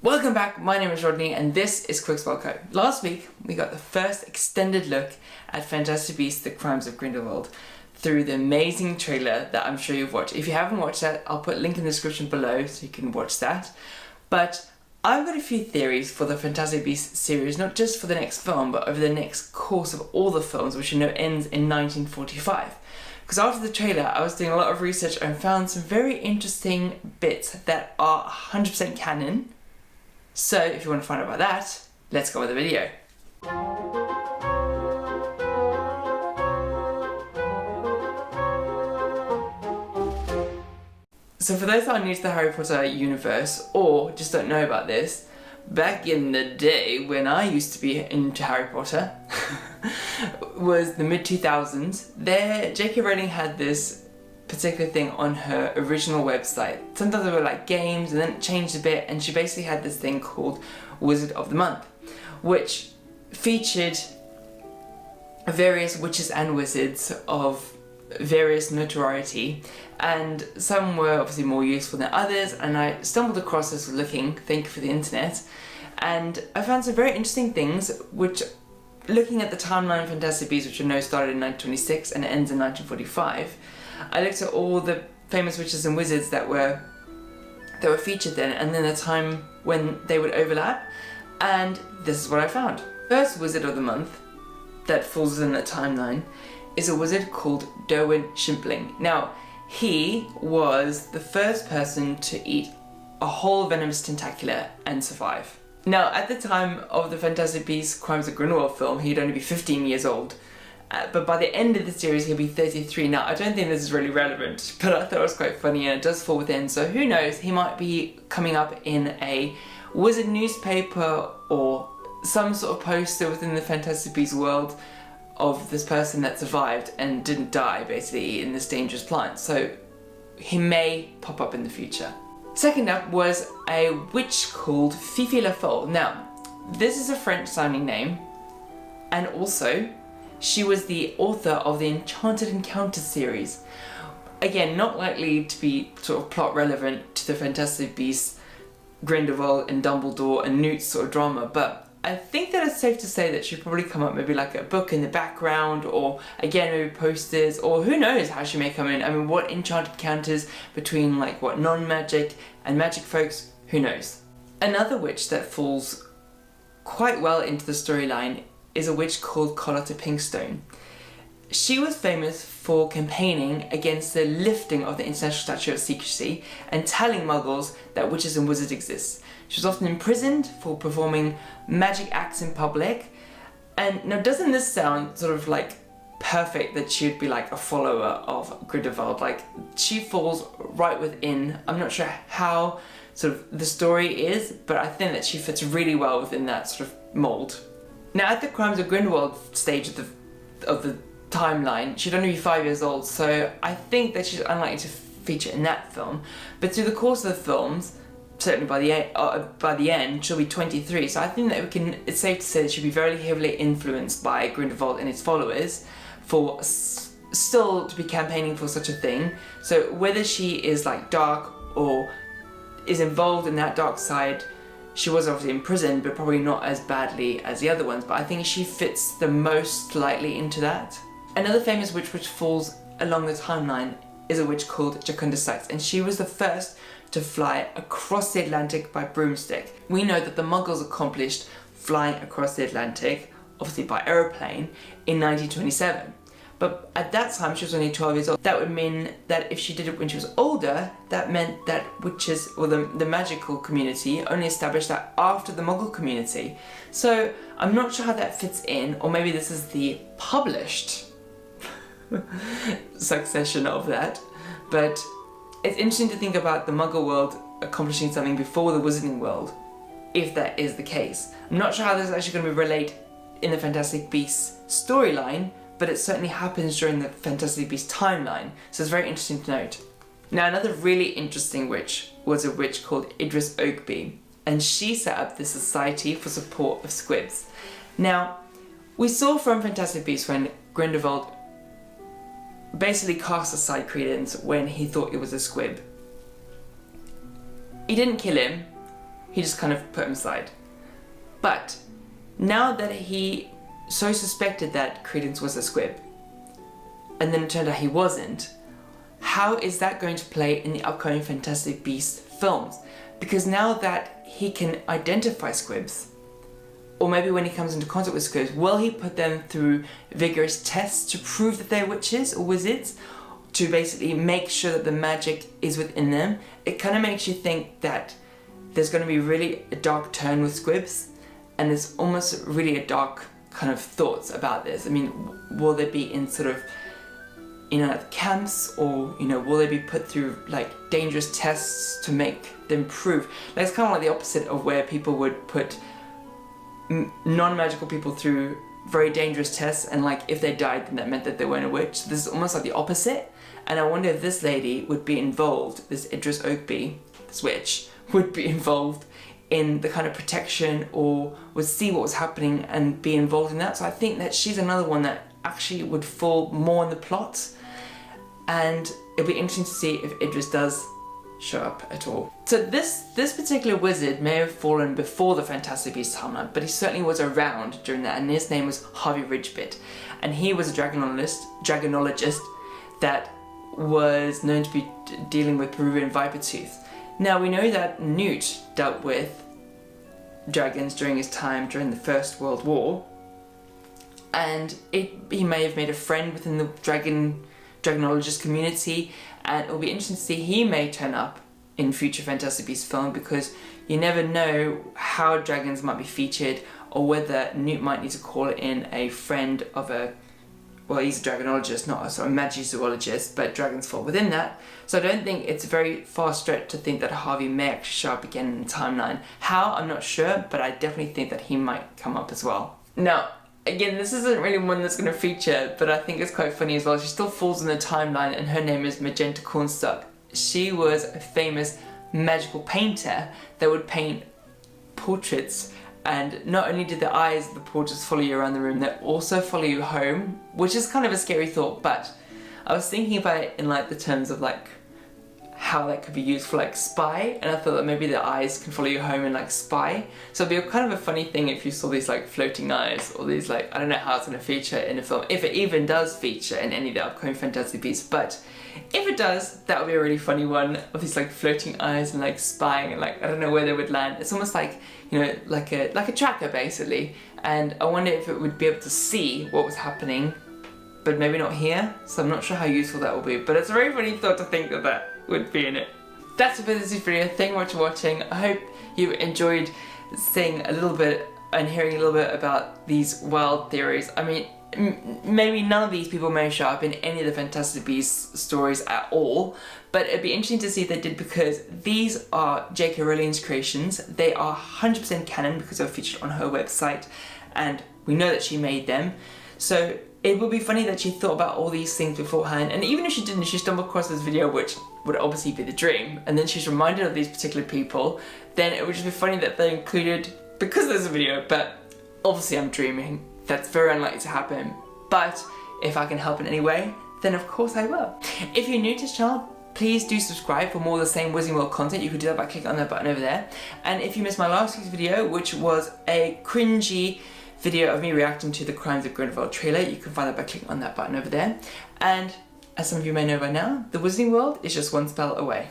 Welcome back, my name is Rodney and this is Quick Spell Co. Last week we got the first extended look at Fantastic Beasts: The Crimes of Grindelwald through the amazing trailer that I'm sure you've watched. If you haven't watched that, I'll put a link in the description below so you can watch that. But I've got a few theories for the Fantastic Beasts series, not just for the next film, but over the next course of all the films, which you know ends in 1945. Because after the trailer, I was doing a lot of research and found some very interesting bits that are 100% canon. So if you want to find out about that, let's go with the video. So for those that are new to the Harry Potter universe, or just don't know about this, back in the day when I used to be into Harry Potter, was the mid-2000s, there J.K. Rowling had this particular thing on her original website. Sometimes they were like games and then it changed a bit, and she basically had this thing called Wizard of the Month, which featured various witches and wizards of various notoriety, and some were obviously more useful than others, and I stumbled across this looking, thank you for the internet, and I found some very interesting things which, looking at the timeline of Fantastic Beasts, which I know started in 1926 and ends in 1945, I looked at all the famous witches and wizards that were featured then, and then the time when they would overlap, and this is what I found. First Wizard of the Month that falls within that timeline is a wizard called Darwin Shimpling. Now, he was the first person to eat a whole venomous tentacula and survive. Now, at the time of the Fantastic Beasts: Crimes of Grindelwald film, he'd only be 15 years old. But by the end of the series, he'll be 33. Now, I don't think this is really relevant, but I thought it was quite funny and it does fall within. So who knows, he might be coming up in a wizard newspaper or some sort of poster within the Fantastic Beasts world of this person that survived and didn't die, basically, in this dangerous plant. So he may pop up in the future. Second up was a witch called Fifi LaFell. Now, this is a French sounding name, and also she was the author of the Enchanted Encounters series. Again, not likely to be sort of plot relevant to the Fantastic Beasts, Grindelwald and Dumbledore and Newt sort of drama, but I think that it's safe to say that she'd probably come up maybe like a book in the background, or again maybe posters, or who knows how she may come in. I mean, what enchanted encounters between like what non-magic and magic folks, who knows. Another witch that falls quite well into the storyline is a witch called Carlotta Pinkstone. She was famous for campaigning against the lifting of the International Statute of Secrecy and telling muggles that witches and wizards exist. She was often imprisoned for performing magic acts in public. And now, doesn't this sound sort of like perfect that she would be like a follower of Grindelwald? Like, she falls right within, I'm not sure how sort of the story is, but I think that she fits really well within that sort of mold. Now, at the Crimes of Grindelwald stage of the timeline, she'd only be 5 years old, so I think that she's unlikely to feature in that film. But through the course of the films, certainly by the end, she'll be 23. So I think that it's safe to say that she'll be very heavily influenced by Grindelwald and his followers for still to be campaigning for such a thing. So whether she is like dark or is involved in that dark side, she was obviously imprisoned, but probably not as badly as the other ones, but I think she fits the most slightly into that. Another famous witch which falls along the timeline is a witch called Jocunda Sykes, and she was the first to fly across the Atlantic by broomstick. We know that the Muggles accomplished flying across the Atlantic, obviously by aeroplane, in 1927. But at that time, she was only 12 years old. That would mean that if she did it when she was older, that meant that witches, or the magical community, only established that after the Muggle community. So I'm not sure how that fits in, or maybe this is the published succession of that. But it's interesting to think about the Muggle world accomplishing something before the Wizarding world, if that is the case. I'm not sure how this is actually going to relate in the Fantastic Beasts storyline, but it certainly happens during the Fantastic Beasts timeline, so it's very interesting to note. Now, another really interesting witch was a witch called Idris Oakby, and she set up the Society for Support of Squibs. Now, we saw from Fantastic Beasts when Grindelwald basically cast aside Credence when he thought it was a squib. He didn't kill him, he just kind of put him aside. But now that he so suspected that Credence was a squib, and then it turned out he wasn't, how is that going to play in the upcoming Fantastic Beasts films? Because now that he can identify squibs, or maybe when he comes into contact with squibs, will he put them through vigorous tests to prove that they're witches or wizards, to basically make sure that the magic is within them? It kind of makes you think that there's going to be really a dark turn with squibs, and there's almost really a dark kind of thoughts about this. I mean, will they be in sort of, you know, like camps, or, you know, will they be put through like dangerous tests to make them prove? Like, it's kind of like the opposite of where people would put non-magical people through very dangerous tests, and like if they died, then that meant that they weren't a witch. So this is almost like the opposite, and I wonder if this lady would be involved, this Idris Oakby, this witch, would be involved in the kind of protection, or would see what was happening and be involved in that. So I think that she's another one that actually would fall more in the plot, and it'll be interesting to see if Idris does show up at all. So this particular wizard may have fallen before the Fantastic Beasts timeline, but he certainly was around during that, and his name was Harvey Ridgebit, and he was a dragonologist that was known to be dealing with Peruvian viper tooth. Now we know that Newt dealt with dragons during his time during the First World War, and he may have made a friend within the dragonologist community, and it'll be interesting to see, he may turn up in future Fantastic Beasts film, because you never know how dragons might be featured, or whether Newt might need to call in a friend of a, well, he's a dragonologist, not a sort of magizoologist, but dragons fall within that. So I don't think it's a very far stretch to think that Harvey may actually show up again in the timeline. How, I'm not sure, but I definitely think that he might come up as well. Now, again, this isn't really one that's going to feature, but I think it's quite funny as well. She still falls in the timeline, and her name is Magenta Cornstalk. She was a famous magical painter that would paint portraits, and not only did the eyes of the portraits follow you around the room, they also follow you home, which is kind of a scary thought, but I was thinking about it in like the terms of like how that could be used for like spy, and I thought that maybe the eyes can follow you home and like spy. So it'd be kind of a funny thing if you saw these like floating eyes, or these like, I don't know how it's going to feature in a film, if it even does feature in any of the upcoming Fantastic Beasts, but if it does, that would be a really funny one, of these like floating eyes and like spying, and like I don't know where they would land. It's almost like, you know, like a tracker basically, and I wonder if it would be able to see what was happening, but maybe not here. So I'm not sure how useful that will be, but it's a very funny thought to think that that would be in it. That's it for this video. Thank you much for watching. I hope you enjoyed seeing a little bit and hearing a little bit about these wild theories. I mean, maybe none of these people may show up in any of the Fantastic Beasts stories at all, but it'd be interesting to see if they did, because these are J.K. Rowling's creations. They are 100% canon because they're featured on her website, and we know that she made them. So it would be funny that she thought about all these things beforehand, and even if she didn't, she stumbled across this video, which would obviously be the dream, and then she's reminded of these particular people, then it would just be funny that they're included because there's a video. But obviously I'm dreaming. That's very unlikely to happen, but if I can help in any way, then of course I will. If you're new to this channel, please do subscribe for more of the same Wizarding World content. You can do that by clicking on that button over there. And if you missed my last week's video, which was a cringy video of me reacting to the Crimes of Grindelwald trailer, you can find that by clicking on that button over there. And as some of you may know by now, the Wizarding World is just one spell away.